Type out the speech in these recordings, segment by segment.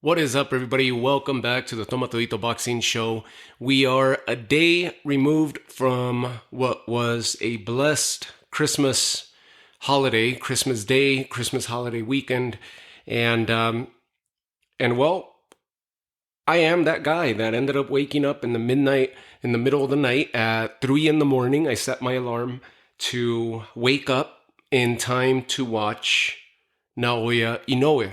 What is up, everybody? Welcome back to the Tomatodito Boxing Show. We are a day removed from what was a blessed Christmas holiday, Christmas Day, Christmas holiday weekend, and well, I am that guy that ended up waking up in the middle of the night at 3 in the morning. I set my alarm to wake up in time to watch Naoya Inoue.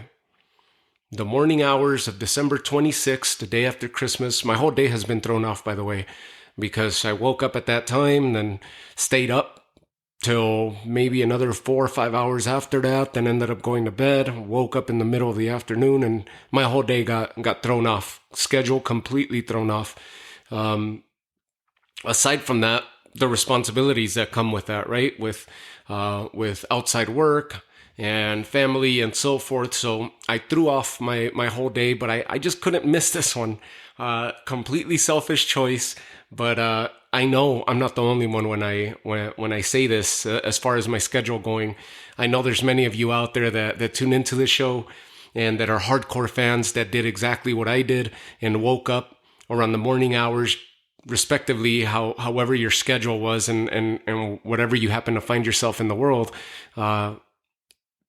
The morning hours of December 26th, the day after Christmas. My whole day has been thrown off, by the way, because I woke up at that time, then stayed up till maybe another 4 or 5 hours after that, then ended up going to bed, woke up in the middle of the afternoon, and my whole day got thrown off. Schedule completely thrown off. Aside from that, the responsibilities that come with that, right? With outside work and family and so forth. So I threw off my whole day, but I just couldn't miss this one. Completely selfish choice, but I know I'm not the only one when I say this. As far as my schedule going, I know there's many of you out there that tune into the show and that are hardcore fans that did exactly what I did and woke up around the morning hours, respectively, however your schedule was and whatever you happen to find yourself in the world,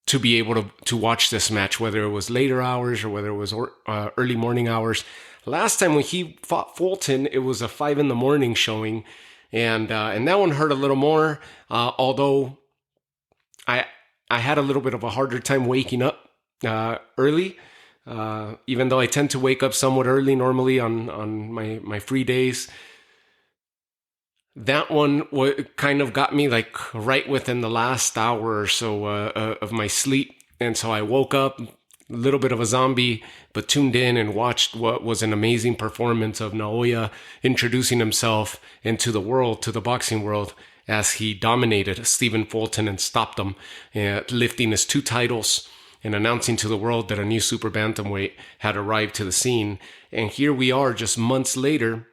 to be able to watch this match, whether it was later hours or whether it was early morning hours. Last time when he fought Fulton, it was a 5 in the morning showing, and that one hurt a little more. Although I had a little bit of a harder time waking up early, even though I tend to wake up somewhat early normally on my free days. That one kind of got me like right within the last hour or so of my sleep. And so I woke up a little bit of a zombie, but tuned in and watched what was an amazing performance of Naoya introducing himself into the world, to the boxing world, as he dominated Stephen Fulton and stopped him, lifting his 2 titles and announcing to the world that a new super bantamweight had arrived to the scene. And here we are just months later,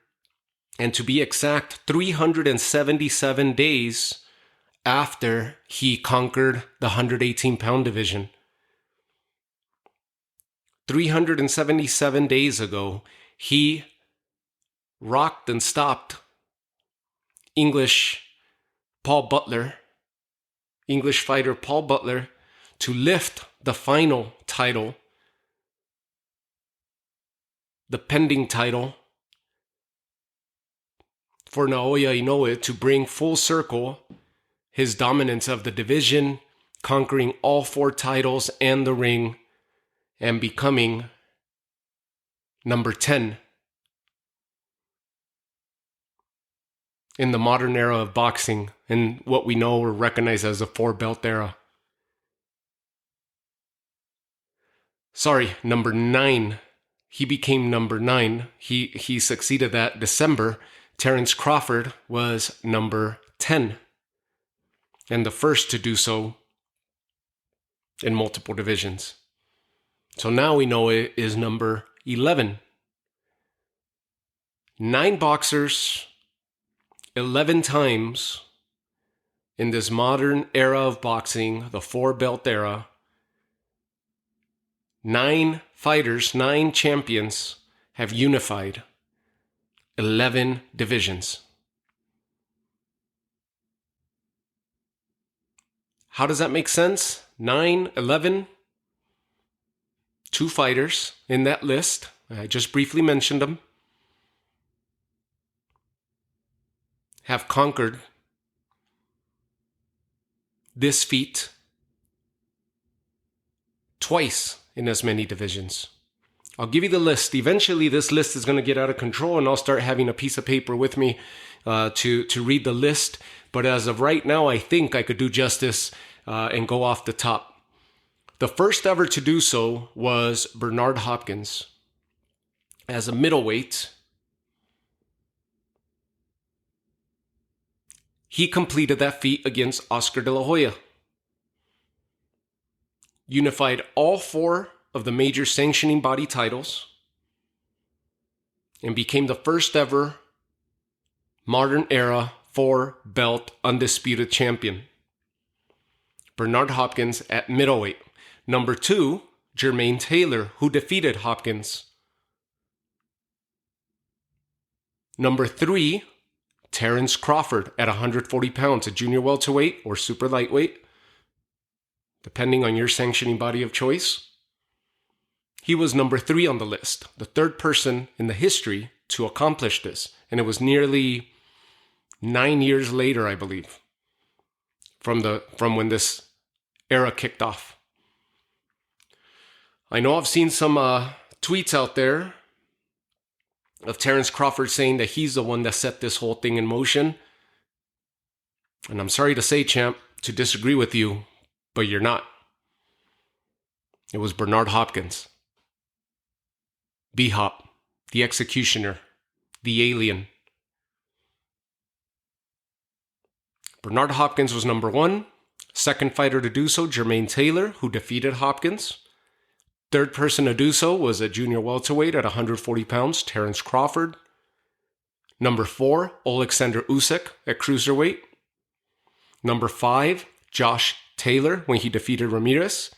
and to be exact, 377 days after he conquered the 118-pound division. 377 days ago, he rocked and stopped English fighter Paul Butler, to lift the final title, the pending title, for Naoya Inoue to bring full circle his dominance of the division, conquering all 4 titles and the ring, and becoming number 10 in the modern era of boxing, in what we know or recognize as the 4-belt era. Sorry, number 9. He became number 9. He succeeded that December. Terrence Crawford was number 10 and the first to do so in multiple divisions. So now we know it is number 11. 9 boxers, 11 times in this modern era of boxing, the 4-belt era. 9 fighters, 9 champions have unified 11 divisions. How does that make sense? 9, 11, 2 fighters in that list. I just briefly mentioned them. Have conquered this feat twice in as many divisions. I'll give you the list. Eventually, this list is going to get out of control, and I'll start having a piece of paper with me to read the list. But as of right now, I think I could do justice and go off the top. The first ever to do so was Bernard Hopkins. As a middleweight, he completed that feat against Oscar de la Hoya. Unified all 4 of the major sanctioning body titles, and became the first ever modern era 4-belt undisputed champion. Bernard Hopkins at middleweight. Number 2, Jermaine Taylor, who defeated Hopkins. Number 3, Terrence Crawford at 140 pounds, a junior welterweight or super lightweight, depending on your sanctioning body of choice. He was number 3 on the list, the third person in the history to accomplish this. And it was nearly 9 years later, I believe, from when this era kicked off. I know I've seen some tweets out there of Terrence Crawford saying that he's the one that set this whole thing in motion. And I'm sorry to say, champ, to disagree with you, but you're not. It was Bernard Hopkins. B-Hop, the executioner, the alien. Bernard Hopkins was number 1. Second fighter to do so, Jermaine Taylor, who defeated Hopkins. Third person to do so was a junior welterweight at 140 pounds, Terrence Crawford. Number 4, Alexander Usyk at cruiserweight. Number 5, Josh Taylor when he defeated Ramirez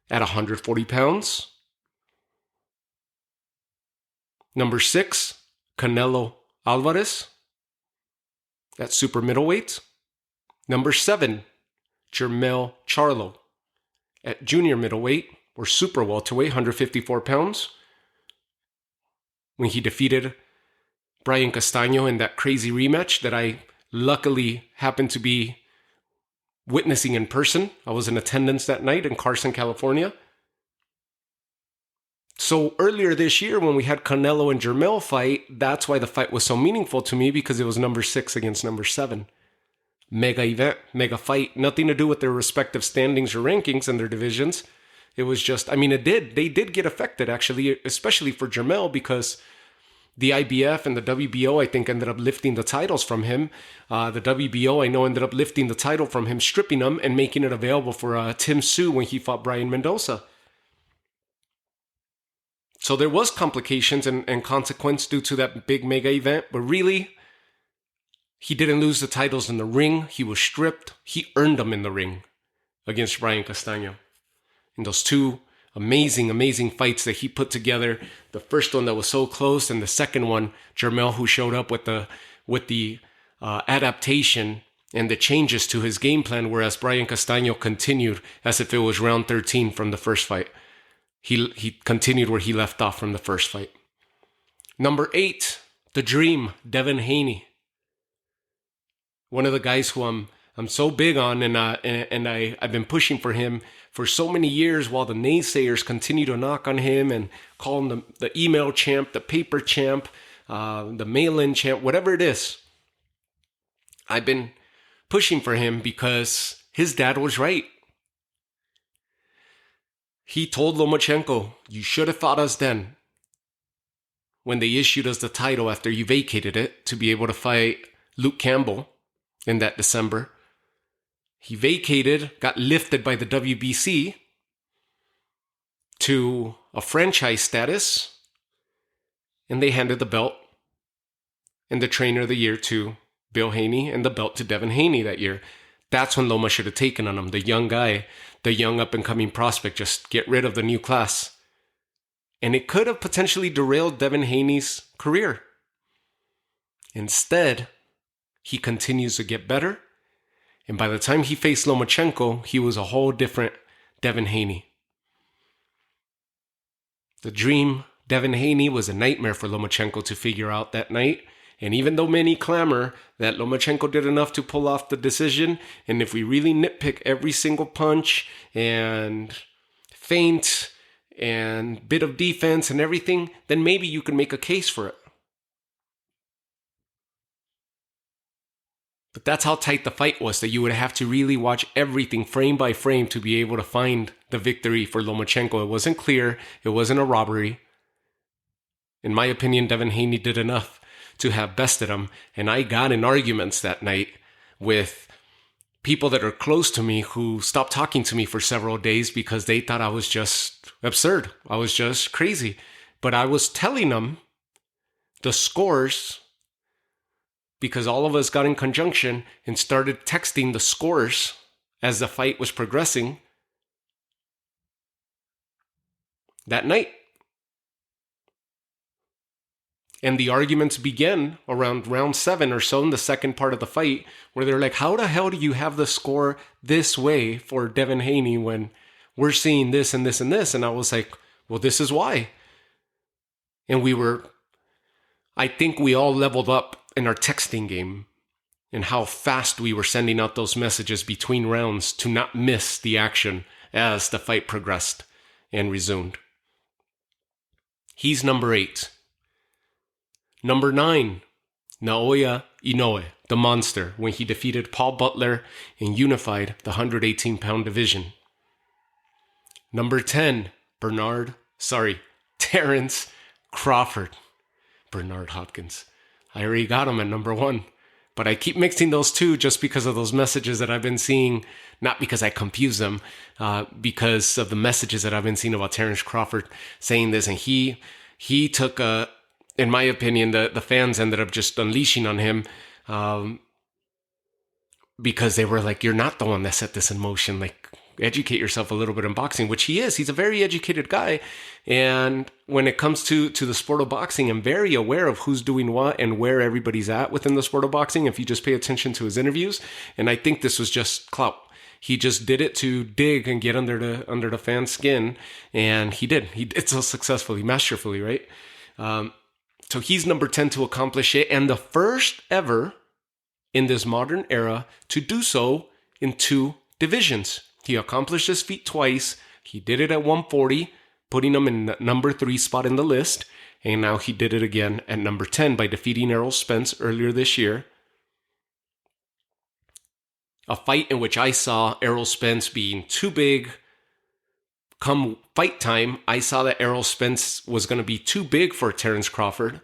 at 140 pounds. Number 6, Canelo Alvarez at super middleweight. Number 7, Jermell Charlo at junior middleweight or super welterweight, 154 pounds, when he defeated Brian Castaño in that crazy rematch that I luckily happened to be witnessing in person. I was in attendance that night in Carson, California. So earlier this year when we had Canelo and Jermell fight, that's why the fight was so meaningful to me, because it was number 6 against number 7. Mega event, mega fight, nothing to do with their respective standings or rankings in their divisions. It was just, they did get affected actually, especially for Jermell, because the IBF and the WBO, I think, ended up lifting the titles from him. The WBO, I know, ended up lifting the title from him, stripping him and making it available for Tim Tszyu when he fought Brian Mendoza. So there was complications and consequence due to that big mega event, but really, he didn't lose the titles in the ring. He was stripped. He earned them in the ring against Brian Castaño. In those 2 amazing, amazing fights that he put together. The first one that was so close, and the second one, Jermell, who showed up with the adaptation and the changes to his game plan, whereas Brian Castaño continued as if it was round 13 from the first fight. He continued where he left off from the first fight. Number 8, the Dream, Devin Haney. One of the guys who I'm so big on, and I've been pushing for him for so many years, while the naysayers continue to knock on him and call him the email champ, the paper champ, the mail-in champ, whatever it is. I've been pushing for him because his dad was right. He told Lomachenko, you should have fought us then, when they issued us the title after you vacated it to be able to fight Luke Campbell in that December. He vacated, got lifted by the WBC to a franchise status, and they handed the belt and the trainer of the year to Bill Haney and the belt to Devin Haney that year. That's when Loma should have taken on him, the young guy, the young up-and-coming prospect. Just get rid of the new class. And it could have potentially derailed Devin Haney's career. Instead, he continues to get better. And by the time he faced Lomachenko, he was a whole different Devin Haney. The Dream, Devin Haney, was a nightmare for Lomachenko to figure out that night. And even though many clamor that Lomachenko did enough to pull off the decision, and if we really nitpick every single punch and feint and bit of defense and everything, then maybe you can make a case for it. But that's how tight the fight was, that you would have to really watch everything frame by frame to be able to find the victory for Lomachenko. It wasn't clear. It wasn't a robbery. In my opinion, Devin Haney did enough to have bested him. And I got in arguments that night with people that are close to me who stopped talking to me for several days because they thought I was just absurd. I was just crazy. But I was telling them the scores, because all of us got in conjunction and started texting the scores as the fight was progressing. that night. And the arguments begin around round 7 or so in the second part of the fight, where they're like, how the hell do you have the score this way for Devin Haney when we're seeing this and this and this? And I was like, well, this is why. And I think we all leveled up in our texting game and how fast we were sending out those messages between rounds to not miss the action as the fight progressed and resumed. He's number 8. Number 9, Naoya Inoue, the monster, when he defeated Paul Butler and unified the 118-pound division. Number 10, Terrence Crawford. Bernard Hopkins. I already got him at number 1. But I keep mixing those two just because of those messages that I've been seeing, not because I confuse them, because of the messages that I've been seeing about Terrence Crawford saying this. And he took in my opinion, the fans ended up just unleashing on him because they were like, you're not the one that set this in motion. Like, educate yourself a little bit in boxing, which he is. He's a very educated guy. And when it comes to the sport of boxing, I'm very aware of who's doing what and where everybody's at within the sport of boxing, if you just pay attention to his interviews. And I think this was just clout. He just did it to dig and get under the fan's skin. And he did. He did so successfully, masterfully, right? So he's number 10 to accomplish it, and the first ever in this modern era to do so in 2 divisions. He accomplished this feat twice. He did it at 140, putting him in the number 3 spot in the list, and now he did it again at number 10 by defeating Errol Spence earlier this year. A fight in which I saw Errol Spence being too big. Come fight time, I saw that Errol Spence was going to be too big for Terrence Crawford,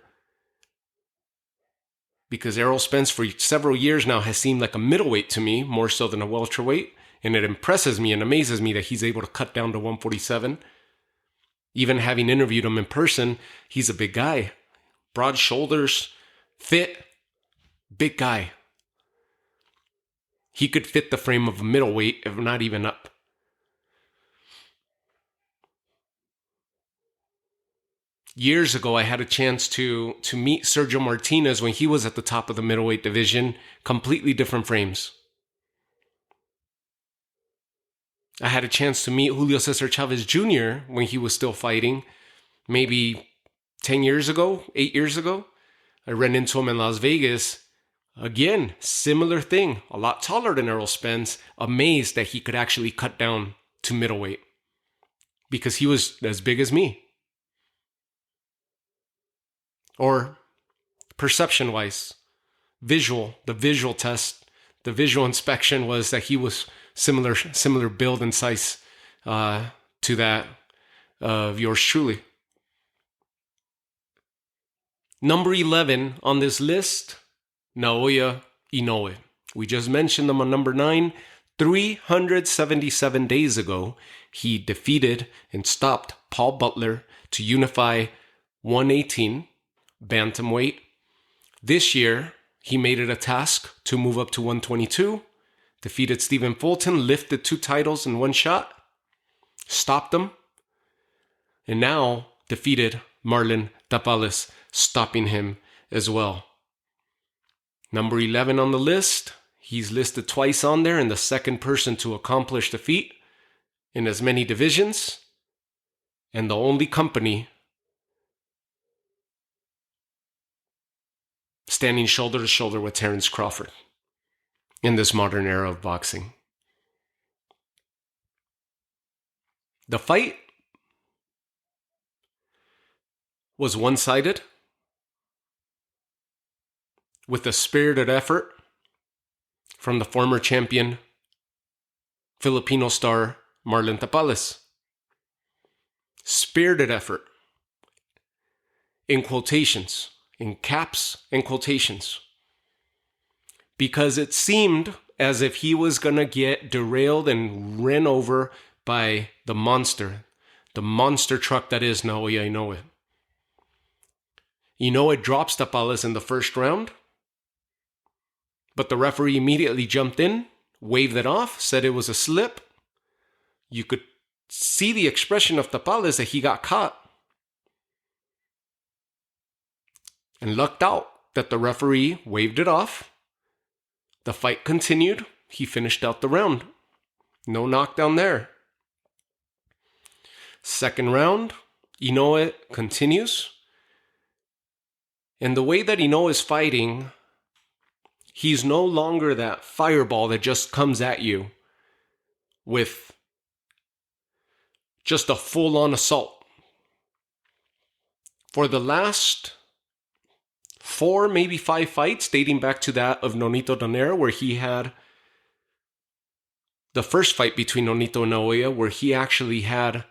because Errol Spence for several years now has seemed like a middleweight to me, more so than a welterweight, and it impresses me and amazes me that he's able to cut down to 147. Even having interviewed him in person, he's a big guy. Broad shoulders, fit, big guy. He could fit the frame of a middleweight, if not even up. Years ago, I had a chance to meet Sergio Martinez when he was at the top of the middleweight division. Completely different frames. I had a chance to meet Julio Cesar Chavez Jr. when he was still fighting. Maybe 10 years ago, 8 years ago. I ran into him in Las Vegas. Again, similar thing. A lot taller than Errol Spence. Amazed that he could actually cut down to middleweight, because he was as big as me. Or perception-wise, the visual test, the visual inspection was that he was similar build and size to that of yours truly. Number 11 on this list, Naoya Inoue. We just mentioned him on number 9. 377 days ago, he defeated and stopped Paul Butler to unify 118 bantamweight. This year, he made it a task to move up to 122, defeated Stephen Fulton, lifted 2 titles in one shot, stopped him, and now defeated Marlon Tapales, stopping him as well. Number 11 on the list, he's listed twice on there, and the second person to accomplish the feat in as many divisions, and the only company standing shoulder to shoulder with Terrence Crawford in this modern era of boxing. The fight was one-sided, with a spirited effort from the former champion Filipino star Marlon Tapales. Spirited effort, in quotations, in caps and quotations, because it seemed as if he was going to get derailed and ran over by the monster truck that is Naoya Inoue. Inoue drops Tapales in the first round, but the referee immediately jumped in, waved it off, said it was a slip. You could see the expression of Tapales that he got caught and lucked out that the referee waved it off. The fight continued. He finished out the round. No knockdown there. Second round, Inoue continues. And the way that Inoue is fighting, he's no longer that fireball that just comes at you with just a full-on assault. For the last 4, maybe 5 fights, dating back to that of Nonito Donaire, where he had the first fight between Nonito and Naoya, where he actually had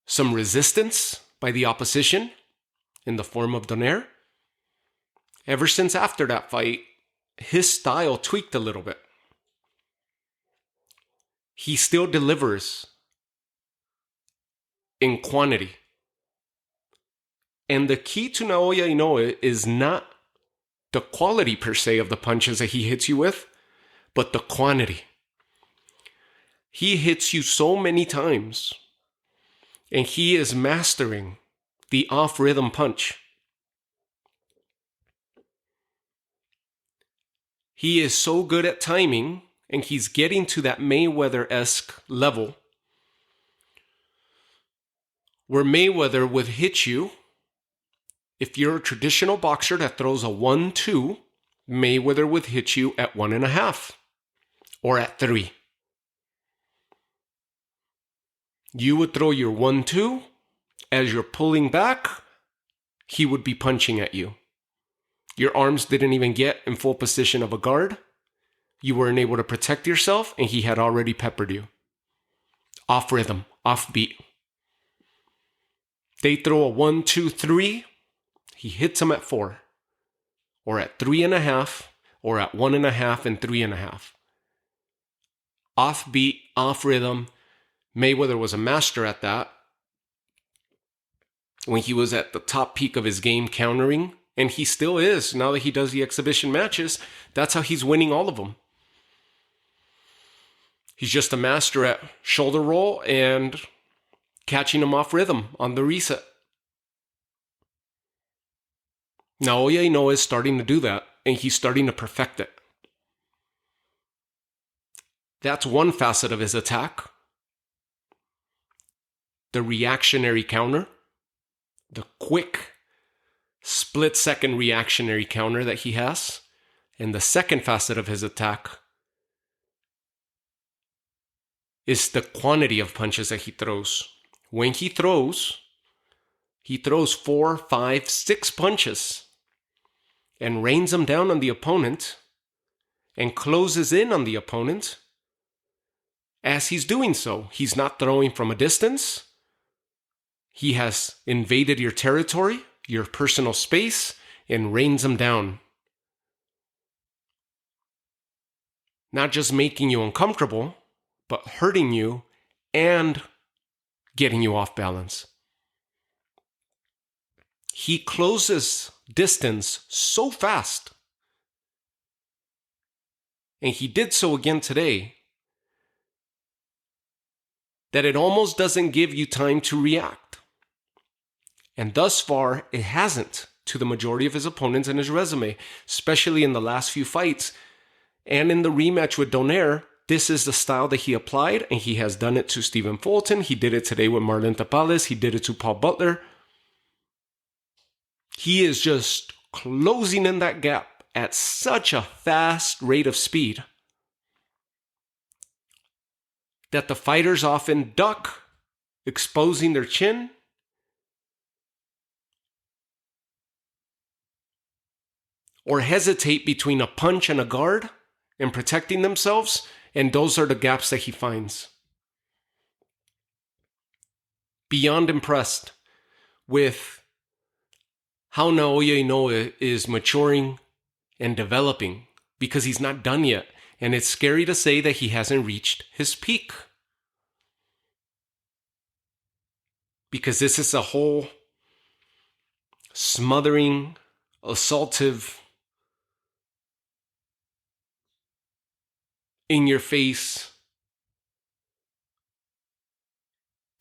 some resistance by the opposition in the form of Donaire. Ever since after that fight, his style tweaked a little bit. He still delivers in quantity. And the key to Naoya Inoue is not the quality per se of the punches that he hits you with, but the quantity. He hits you so many times, and he is mastering the off-rhythm punch. He is so good at timing, and he's getting to that Mayweather-esque level where Mayweather would hit you. If you're a traditional boxer that throws a 1-2, Mayweather would hit you at 1.5 or at 3. You would throw your 1-2. As you're pulling back, he would be punching at you. Your arms didn't even get in full position of a guard. You weren't able to protect yourself, and he had already peppered you. Off rhythm, off beat. They throw a 1-2-3. He hits him at 4, or at 3.5, or at 1.5 and 3.5. Off beat, off rhythm. Mayweather was a master at that. When he was at the top peak of his game countering, and he still is now that he does the exhibition matches. That's how he's winning all of them. He's just a master at shoulder roll and catching him off rhythm on the reset. Naoya Inoue is starting to do that, and he's starting to perfect it. That's one facet of his attack. The reactionary counter. The quick, split-second reactionary counter that he has. And the second facet of his attack is the quantity of punches that he throws. When he throws 4, 5, 6 punches and rains them down on the opponent and closes in on the opponent. As he's doing so, he's not throwing from a distance. He has invaded your territory, your personal space, and rains them down. Not just making you uncomfortable, but hurting you and getting you off balance. He closes distance so fast. And he did so again today, that it almost doesn't give you time to react. And thus far, it hasn't to the majority of his opponents in his resume, especially in the last few fights. And in the rematch with Donaire, this is the style that he applied, and he has done it to Stephen Fulton. He did it today with Marlon Tapales. He did it to Paul Butler. He is just closing in that gap at such a fast rate of speed that the fighters often duck, exposing their chin, or hesitate between a punch and a guard and protecting themselves, and those are the gaps that he finds. Beyond impressed with how Naoya Inoue is maturing and developing, because he's not done yet, and it's scary to say that he hasn't reached his peak. Because this is a whole smothering, assaultive, in your face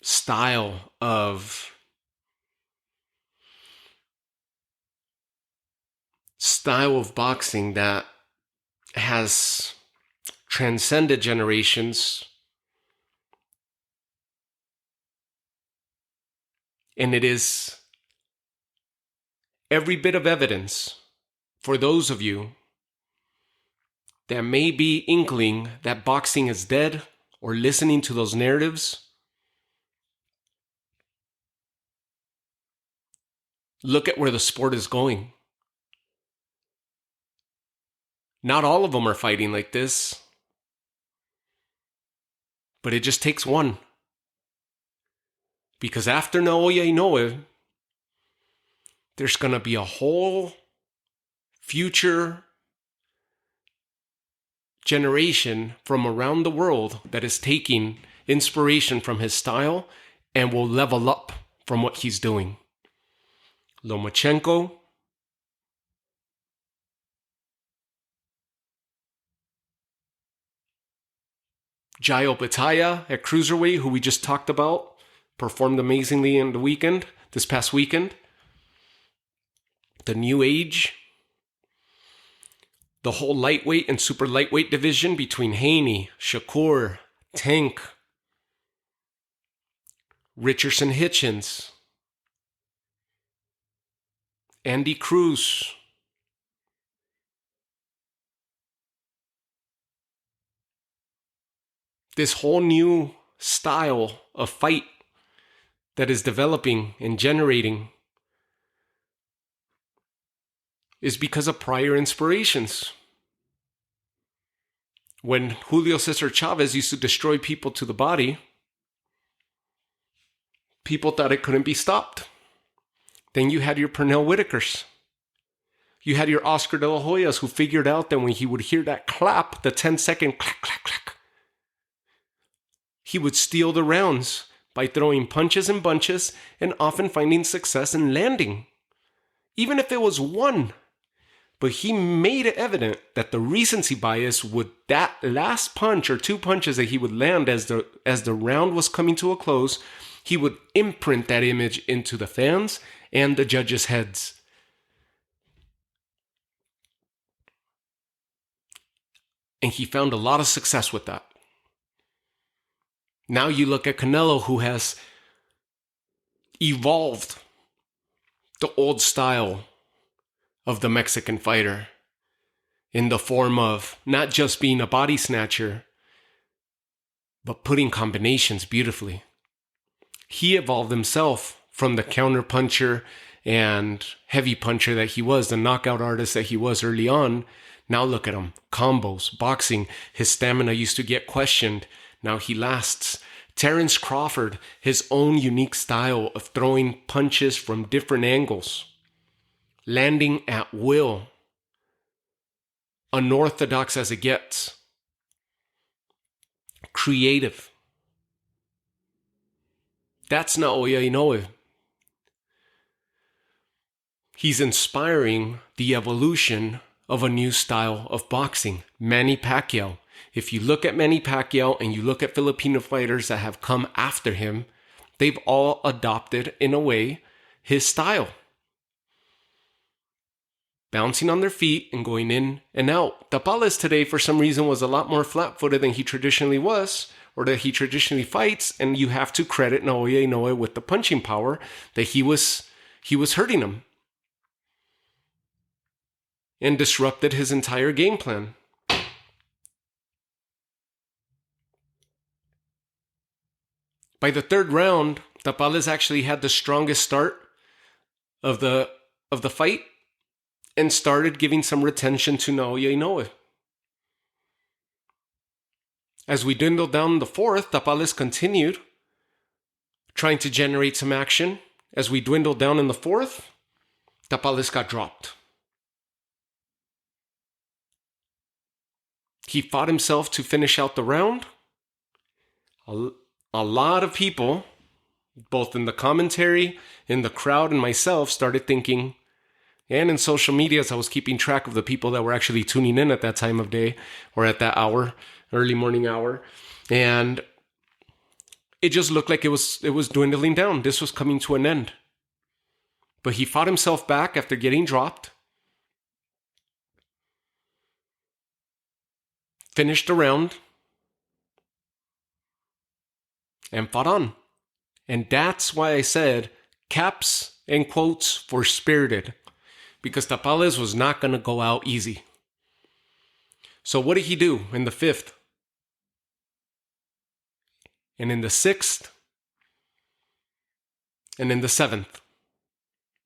style of boxing that has transcended generations, and it is every bit of evidence for those of you that may be inkling that boxing is dead or listening to those narratives. Look at where the sport is going. Not all of them are fighting like this, but it just takes one. Because after Naoya Inoue, there's going to be a whole future generation from around the world that is taking inspiration from his style and will level up from what he's doing. Lomachenko, Jayo Pitaya at cruiserweight, who we just talked about, performed amazingly in this past weekend. The new age, the whole lightweight and super lightweight division between Haney, Shakur, Tank, Richardson Hitchens, Andy Cruz, this whole new style of fight that is developing and generating is because of prior inspirations. When Julio Cesar Chavez used to destroy people to the body, people thought it couldn't be stopped. Then you had your Pernell Whitakers. You had your Oscar de la Hoyas, who figured out that when he would hear that clap, the 10-second clack, clack, clack, he would steal the rounds by throwing punches and bunches and often finding success in landing, even if it was one. But he made it evident that the recency bias would, that last punch or two punches that he would land as the round was coming to a close, he would imprint that image into the fans and the judges' heads. And he found a lot of success with that. Now you look at Canelo, who has evolved the old style of the Mexican fighter in the form of not just being a body snatcher, but putting combinations beautifully. He evolved himself from the counter puncher and heavy puncher that he was, the knockout artist that he was early on. Now look at him, combos, boxing. His stamina used to get questioned. Now he lasts. Terrence Crawford, his own unique style of throwing punches from different angles, landing at will, unorthodox as it gets, creative. That's Naoya Inoue. He's inspiring the evolution of a new style of boxing. Manny Pacquiao. If you look at Manny Pacquiao and you look at Filipino fighters that have come after him, they've all adopted, in a way, his style. Bouncing on their feet and going in and out. Tapales today, for some reason, was a lot more flat-footed than he traditionally was, or that he traditionally fights, and you have to credit Naoya Inoue with the punching power that he was hurting him and disrupted his entire game plan. By the third round, Tapales actually had the strongest start of the fight and started giving some retention to Naoya Inoue. As we dwindled down the fourth, Tapales continued trying to generate some action. As we dwindled down in the fourth, Tapales got dropped. He fought himself to finish out the round. A lot of people, both in the commentary, in the crowd, and myself, started thinking, and in social media, as I was keeping track of the people that were actually tuning in at that time of day or at that hour, early morning hour. And it just looked like it was dwindling down. This was coming to an end. But he fought himself back after getting dropped. Finished the round. And fought on. And that's why I said caps and quotes for spirited. Because Tapales was not going to go out easy. So what did he do in the 5th? And in the 6th? And in the 7th?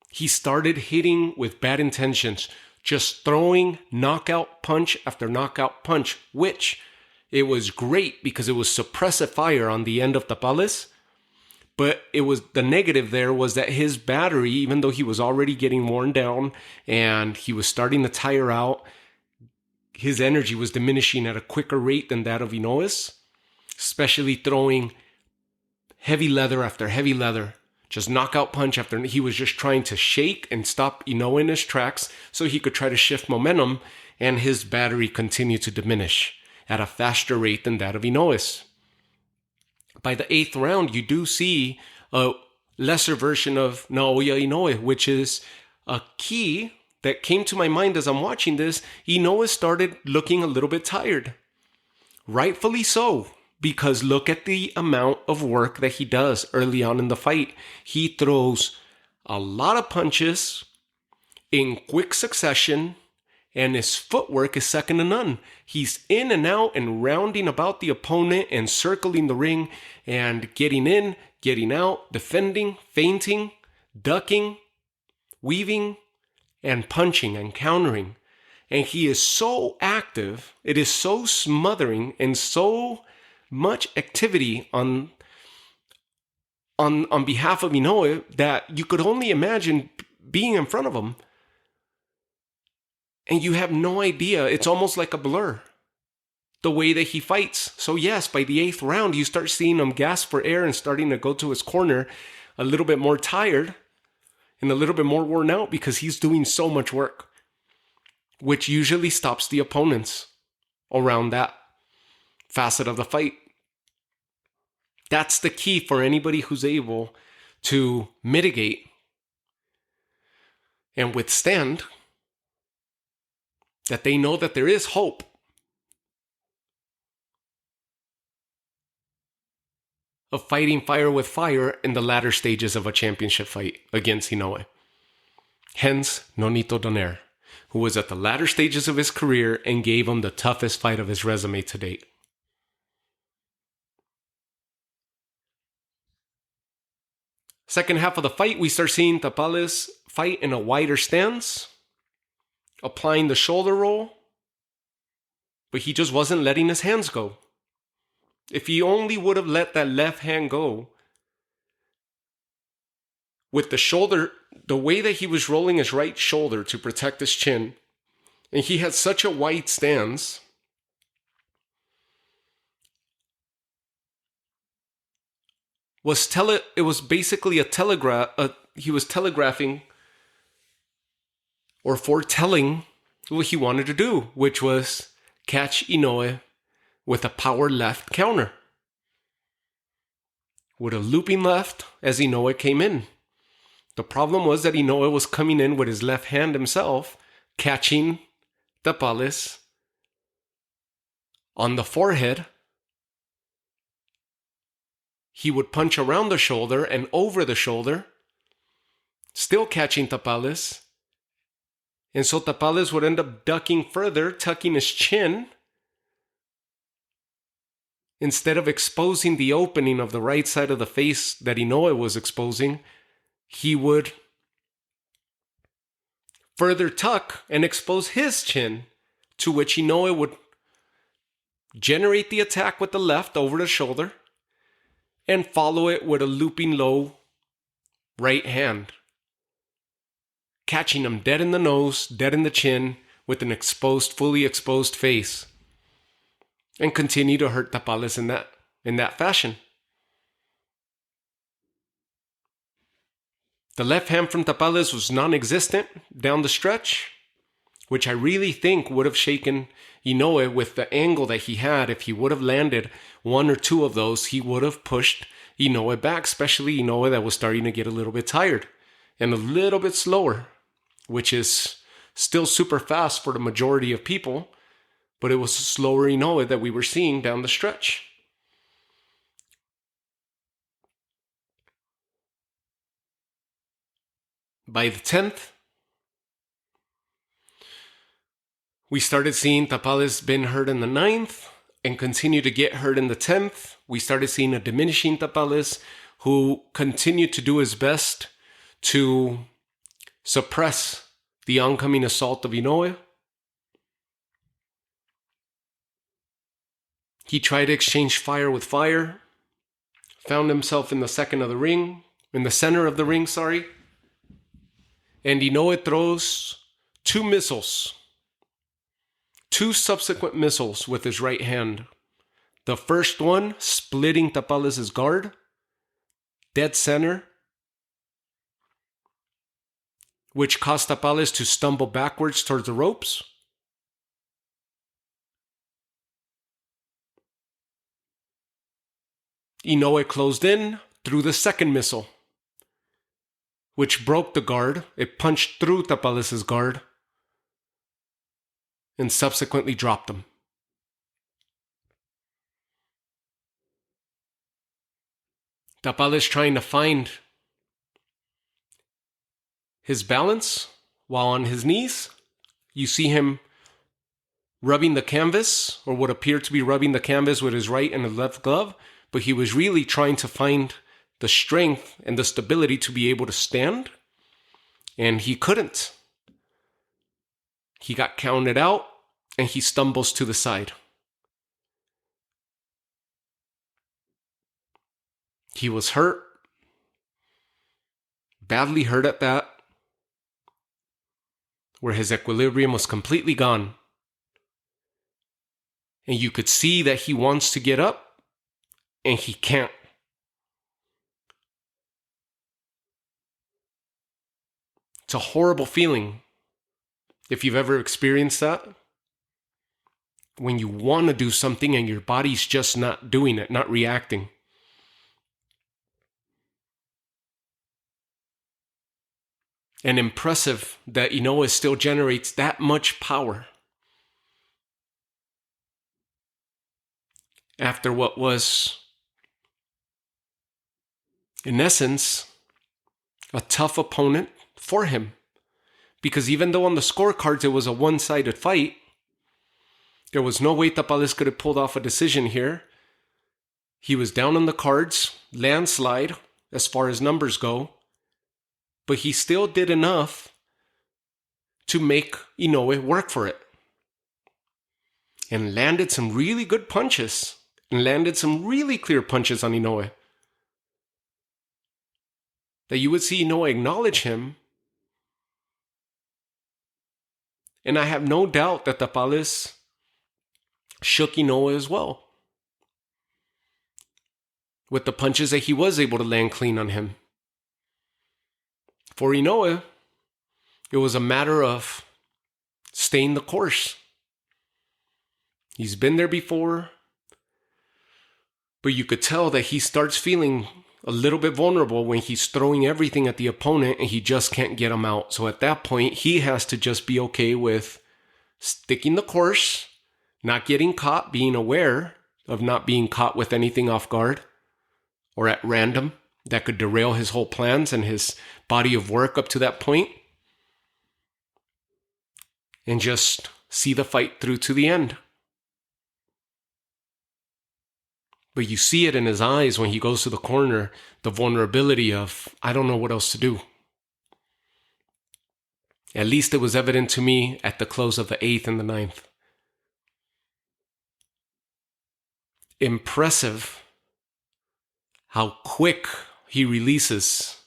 He started hitting with bad intentions. Just throwing knockout punch after knockout punch. Which, it was great because it was suppressive fire on the end of Tapales. But it was the negative there was that his battery, even though he was already getting worn down and he was starting to tire out, his energy was diminishing at a quicker rate than that of Inoue's, especially throwing heavy leather after heavy leather, just knockout punch after. He was just trying to shake and stop Inoue in his tracks so he could try to shift momentum, and his battery continued to diminish at a faster rate than that of Inoue's. By the 8th round, you do see a lesser version of Naoya Inoue, which is a key that came to my mind as I'm watching this. Inoue started looking a little bit tired. Rightfully so, because look at the amount of work that he does early on in the fight. He throws a lot of punches in quick succession, and his footwork is second to none. He's in and out and rounding about the opponent and circling the ring and getting in, getting out, defending, feinting, ducking, weaving, and punching and countering. And he is so active, it is so smothering and so much activity on behalf of Inoue that you could only imagine being in front of him. And you have no idea. It's almost like a blur, the way that he fights. So yes, by the 8th round, you start seeing him gasp for air and starting to go to his corner a little bit more tired and a little bit more worn out because he's doing so much work, which usually stops the opponents around that facet of the fight. That's the key for anybody who's able to mitigate and withstand, that they know that there is hope. Of fighting fire with fire in the latter stages of a championship fight against Inoue. Hence, Nonito Donaire, who was at the latter stages of his career and gave him the toughest fight of his resume to date. Second half of the fight, we start seeing Tapales fight in a wider stance, applying the shoulder roll, but he just wasn't letting his hands go. If he only would have let that left hand go, with the shoulder, the way that he was rolling his right shoulder to protect his chin, and he had such a wide stance, it was basically a telegraph. He was telegraphing or foretelling what he wanted to do, which was catch Inoue with a power left counter, with a looping left as Inoue came in. The problem was that Inoue was coming in with his left hand himself, catching Tapales on the forehead. He would punch around the shoulder and over the shoulder, still catching Tapales. And so Tapales would end up ducking further, tucking his chin, instead of exposing the opening of the right side of the face that Inoue was exposing. He would further tuck and expose his chin, to which Inoue would generate the attack with the left over the shoulder and follow it with a looping low right hand, catching him dead in the nose, dead in the chin, with an fully exposed face, and continue to hurt Tapales in that fashion. The left hand from Tapales was non-existent down the stretch, which I really think would have shaken Inoue with the angle that he had. If he would have landed one or two of those, he would have pushed Inoue back, especially Inoue that was starting to get a little bit tired and a little bit slower, which is still super fast for the majority of people, but it was a slower Inoue that we were seeing down the stretch. By the 10th, we started seeing TAPALES been hurt in the 9th and continue to get hurt in the 10th. We started seeing a diminishing TAPALES who continued to do his best to suppress the oncoming assault of Inoue. He tried to exchange fire with fire, found himself in the center of the ring, and Inoue throws two subsequent missiles with his right hand. The first one splitting TAPALES' guard, dead center, which caused TAPALES to stumble backwards towards the ropes. Inoue closed in, threw the second missile, which broke the guard. It punched through TAPALES' guard and subsequently dropped him. TAPALES trying to find his balance while on his knees. You see him rubbing the canvas, or what appeared to be rubbing the canvas with his right and his left glove, but he was really trying to find the strength and the stability to be able to stand, and he couldn't. He got counted out, and he stumbles to the side. He was hurt, badly hurt at that, where his equilibrium was completely gone. And you could see that he wants to get up, and he can't. It's a horrible feeling, if you've ever experienced that, when you want to do something and your body's just not doing it, not reacting. And impressive that Inoue still generates that much power after what was, in essence, a tough opponent for him. Because even though on the scorecards it was a one-sided fight, there was no way TAPALES could have pulled off a decision here. He was down on the cards, landslide as far as numbers go, but he still did enough to make Inoue work for it. And landed some really good punches, and landed some really clear punches on Inoue. That you would see Inoue acknowledge him. And I have no doubt that TAPALES shook Inoue as well, with the punches that he was able to land clean on him. For Inoue, it was a matter of staying the course. He's been there before, but you could tell that he starts feeling a little bit vulnerable when he's throwing everything at the opponent and he just can't get him out. So at that point, he has to just be okay with sticking the course, not getting caught, being aware of not being caught with anything off guard or at random that could derail his whole plans and his body of work up to that point, and just see the fight through to the end. But you see it in his eyes when he goes to the corner, the vulnerability of, I don't know what else to do. At least it was evident to me at the close of the 8th and the 9th. Impressive how quick he releases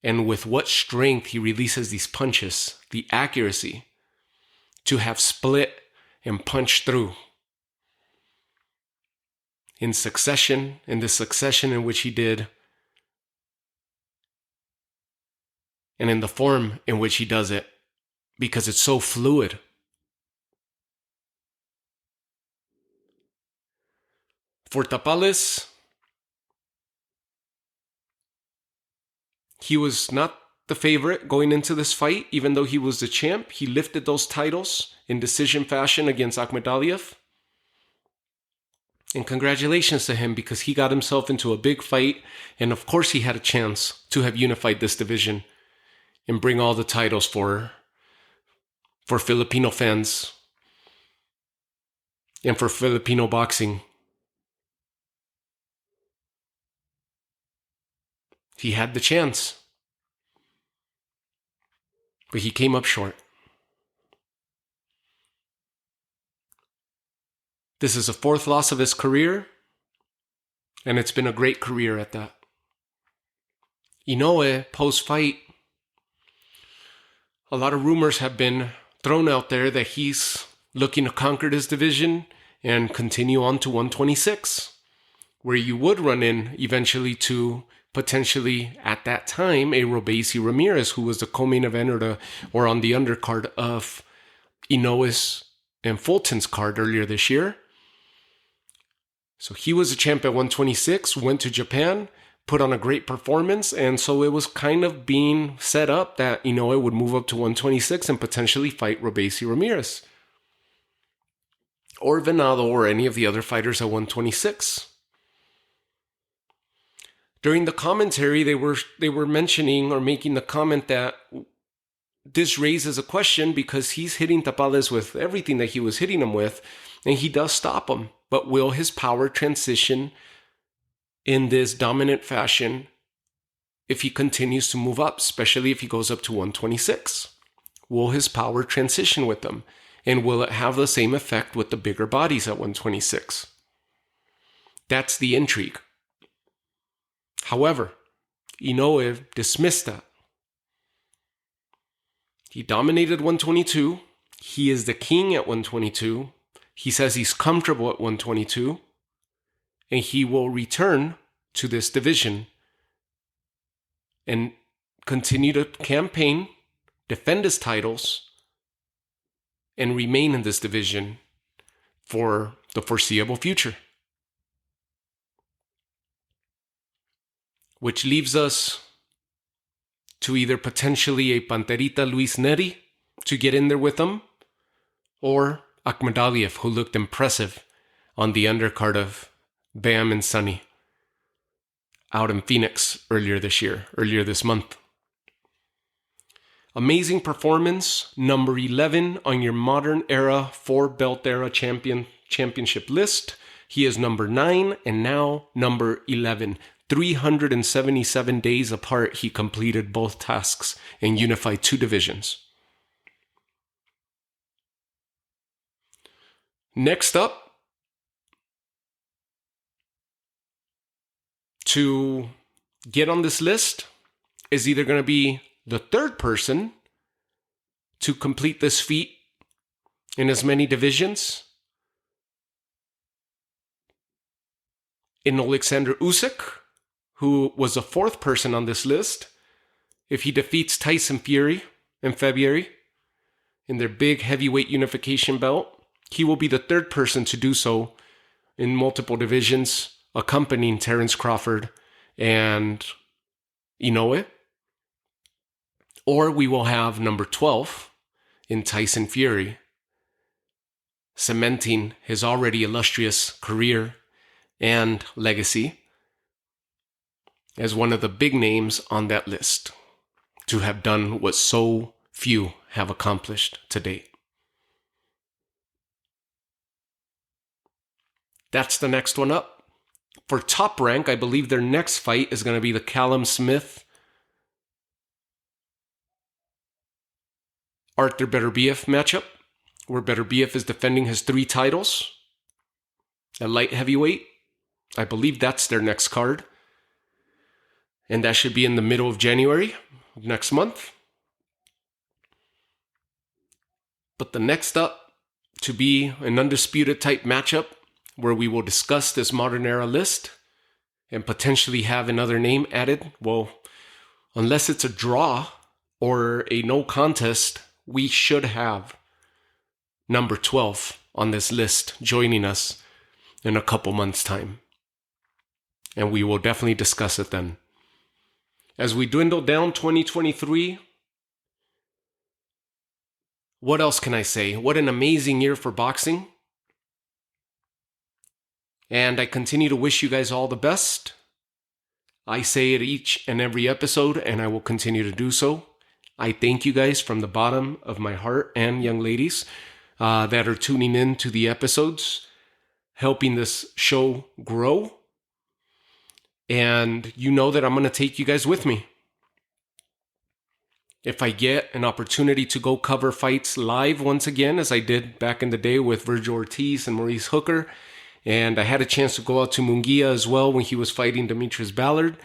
and with what strength he releases these punches, the accuracy to have split and punched through in succession, in the succession in which he did, and in the form in which he does it, because it's so fluid. For TAPALES, He was not the favorite going into this fight, even though he was the champ. He lifted those titles in decision fashion against Akhmadaliev. And congratulations to him, because he got himself into a big fight. And of course he had a chance to have unified this division and bring all the titles for Filipino fans and for Filipino boxing. He had the chance, but he came up short. This is the 4th loss of his career, and it's been a great career at that. Inoue, post-fight, a lot of rumors have been thrown out there that he's looking to conquer this division and continue on to 126, where you would run in eventually to potentially, at that time, a Robeisy Ramirez, who was the co-main eventer or on the undercard of Inoue's and Fulton's card earlier this year. So he was a champ at 126, went to Japan, put on a great performance, and so it was kind of being set up that Inoue would move up to 126 and potentially fight Robeisy Ramirez. Or Venado or any of the other fighters at 126. During the commentary, they were mentioning or making the comment that this raises a question because he's hitting Tapales with everything that he was hitting him with, and he does stop him. But will his power transition in this dominant fashion if he continues to move up, especially if he goes up to 126? Will his power transition with them? And will it have the same effect with the bigger bodies at 126? That's the intrigue. However, Inoue dismissed that. He dominated 122. He is the king at 122. He says he's comfortable at 122. And he will return to this division and continue to campaign, defend his titles, and remain in this division for the foreseeable future. Which leaves us to either potentially a Panterita Luis Neri to get in there with him, or Akhmadaliev, who looked impressive on the undercard of Bam and Sunny out in Phoenix earlier this month. Amazing performance, number 11 on your modern era 4-belt era championship list. He is number 9 and now number 11. 377 days apart, he completed both tasks and unified 2 divisions. Next up, to get on this list is either going to be the 3rd person to complete this feat in as many divisions in Alexander Usyk, who was the 4th person on this list. If he defeats Tyson Fury in February in their big heavyweight unification bout, he will be the 3rd person to do so in multiple divisions, accompanying Terrence Crawford and Inoue. Or we will have number 12 in Tyson Fury, cementing his already illustrious career and legacy as one of the big names on that list to have done what so few have accomplished to date. That's the next one up. For Top Rank, I believe their next fight is going to be the Callum Smith Arthur Beterbiev matchup, where Beterbiev is defending his 3 titles at light heavyweight. I believe that's their next card. And that should be in the middle of January of next month. But the next up to be an undisputed type matchup where we will discuss this modern era list and potentially have another name added. Well, unless it's a draw or a no contest, we should have number 12 on this list joining us in a couple months' time. And we will definitely discuss it then. As we dwindle down 2023, what else can I say? What an amazing year for boxing. And I continue to wish you guys all the best. I say it each and every episode, and I will continue to do so. I thank you guys from the bottom of my heart, and young ladies that are tuning in to the episodes, helping this show grow. And you know that I'm going to take you guys with me. If I get an opportunity to go cover fights live once again, as I did back in the day with Virgil Ortiz and Maurice Hooker, and I had a chance to go out to Munguia as well when he was fighting Demetrius Ballard.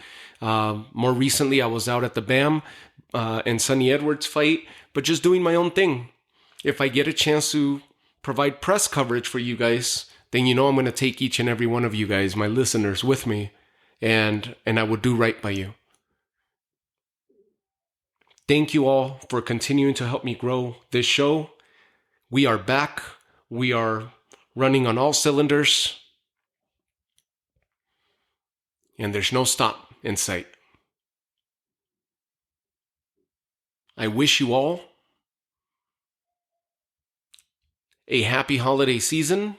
More recently, I was out at the BAM and Sonny Edwards fight, but just doing my own thing. If I get a chance to provide press coverage for you guys, then you know I'm going to take each and every one of you guys, my listeners, with me, and I will do right by you. Thank you all for continuing to help me grow this show. We are back. We are running on all cylinders. And there's no stop in sight. I wish you all a happy holiday season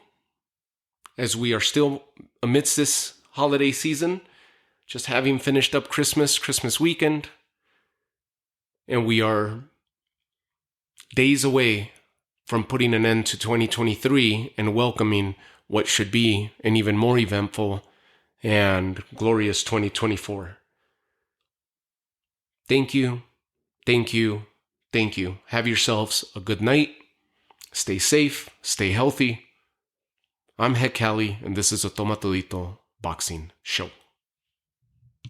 as we are still amidst this holiday season, just having finished up Christmas weekend. And we are days away from putting an end to 2023 and welcoming what should be an even more eventful and glorious 2024. Thank you, thank you, thank you. Have yourselves a good night. Stay safe, stay healthy. I'm Heck Cali, and this is a Toma Todito Boxing Show.